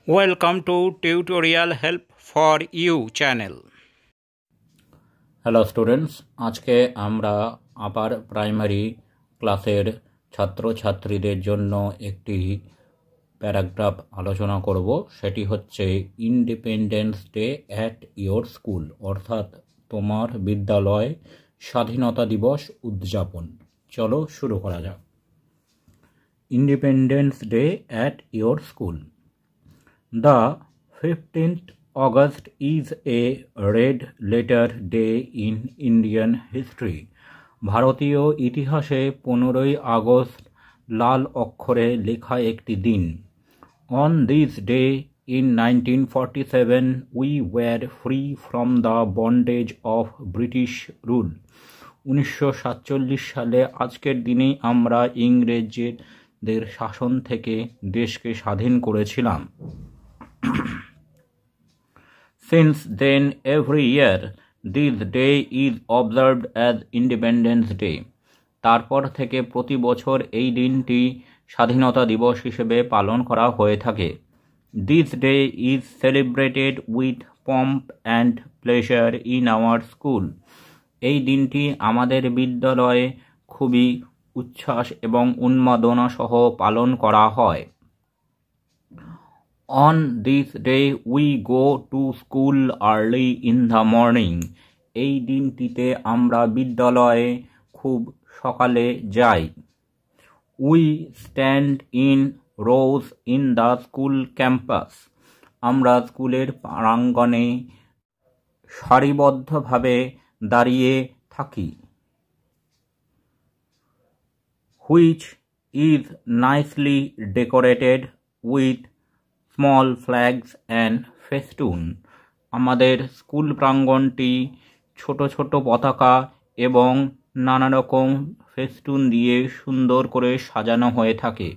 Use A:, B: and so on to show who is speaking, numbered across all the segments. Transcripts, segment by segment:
A: Welcome to Tutorial Help for You channel.
B: Hello students, আজকে আমরা upper primary ক্লাসের ছাত্রছাত্রীদের জন্য একটি প্যারাগ্রাফ আলোচনা করব। সেটি হচ্ছে independence day at your school, অর্থাৎ তোমার বিদ্যালয় স্বাধীনতা দিবস উদযাপন। চলো শুরু করা যাক। Independence day at your school. The 15th August is a red letter day in Indian history. ভারতীয় ইতিহাসে 15ই আগস্ট লাল অক্ষরে লেখা একটি দিন। On this day in 1947 we were free from the bondage of British rule. 1947 সালে আজকের দিনেই আমরা ইংরেজদের শাসন থেকে দেশকে স্বাধীন করেছিলাম। Since then, every year, this day is observed as Independence Day. তারপর থেকে প্রতি বছর এই দিনটি স্বাধীনতা দিবস হিসেবে পালন করা হয়ে থাকে। This day is celebrated with pomp and pleasure in our school. এই দিনটি আমাদের বিদ্যালয়ে খুবই উচ্ছ্বাস এবং উন্মাদনা সহ পালন করা হয়। On this day we go to school early in the morning. এই দিনটিতে আমরা বিদ্যালয়ে খুব সকালে যাই। We stand in rows in the school campus. আমরা স্কুলের প্রাঙ্গণে সারিবদ্ধভাবে দাঁড়িয়ে থাকি। Which is nicely decorated with small flags and festoon. আমাদের স্কুল প্রাঙ্গণটি ছোট ছোট পতাকা এবং নানা রকম ফেস্টুন দিয়ে সুন্দর করে সাজানো হয়ে থাকে।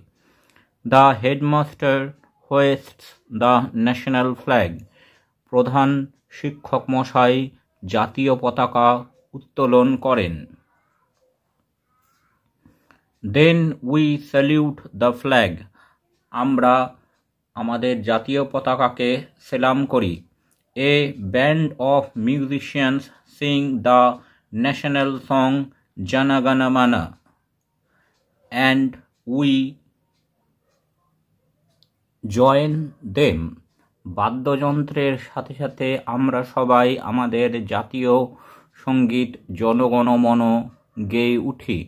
B: The headmaster hoists the national flag. প্রধান শিক্ষক মশাই জাতীয় পতাকা উত্তোলন করেন। Then we salute the flag. আমরা আমাদের জাতীয় পতাকাকে সেলাম করি। A band of musicians sing the national song Jana Gana Mana and we join them. বাদ্যযন্ত্রের সাথে সাথে আমরা সবাই আমাদের জাতীয় সঙ্গীত জনগণমন গেয়ে উঠি।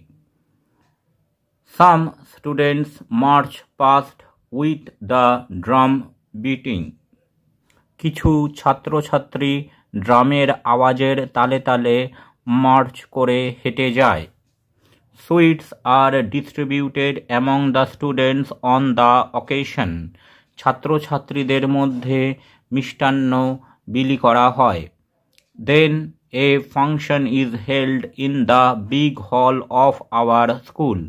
B: Some students March past with the drum beating. কিছু ছাত্রছাত্রী ড্রামের আওয়াজের তালে তালে মার্চ করে হেঁটে যায়। Sweets are distributed among the students on the occasion. ছাত্রছাত্রীদের মধ্যে মিষ্টান্ন বিলি করা হয়। Then a function is held in the big hall of our school.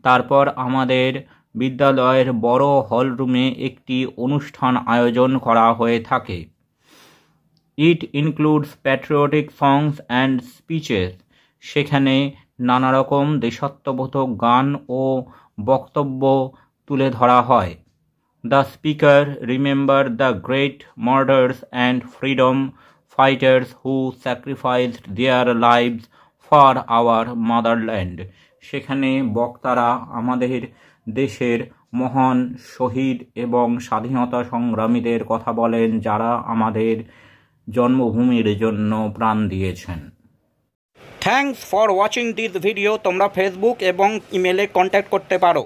B: তারপর আমাদের বিদ্যালয়ের বড় হলরুমে একটি অনুষ্ঠান আয়োজন করা হয়ে থাকে। It includes patriotic songs and speeches. সেখানে নানা রকম দেশাত্মবোধক গান ও বক্তব্য তুলে ধরা হয়। The speaker remember the great martyrs and freedom fighters who sacrificed their lives for our motherland. সেখানে বক্তারা আমাদের দেশের মহান শহীদ এবং স্বাধীনতা সংগ্রামীদের কথা বলেন, যারা আমাদের জন্মভূমির জন্য প্রাণ দিয়েছেন।
A: Thanks for watching this video. তোমরা ফেসবুক এবং ইমেলে কন্ট্যাক্ট করতে পারো।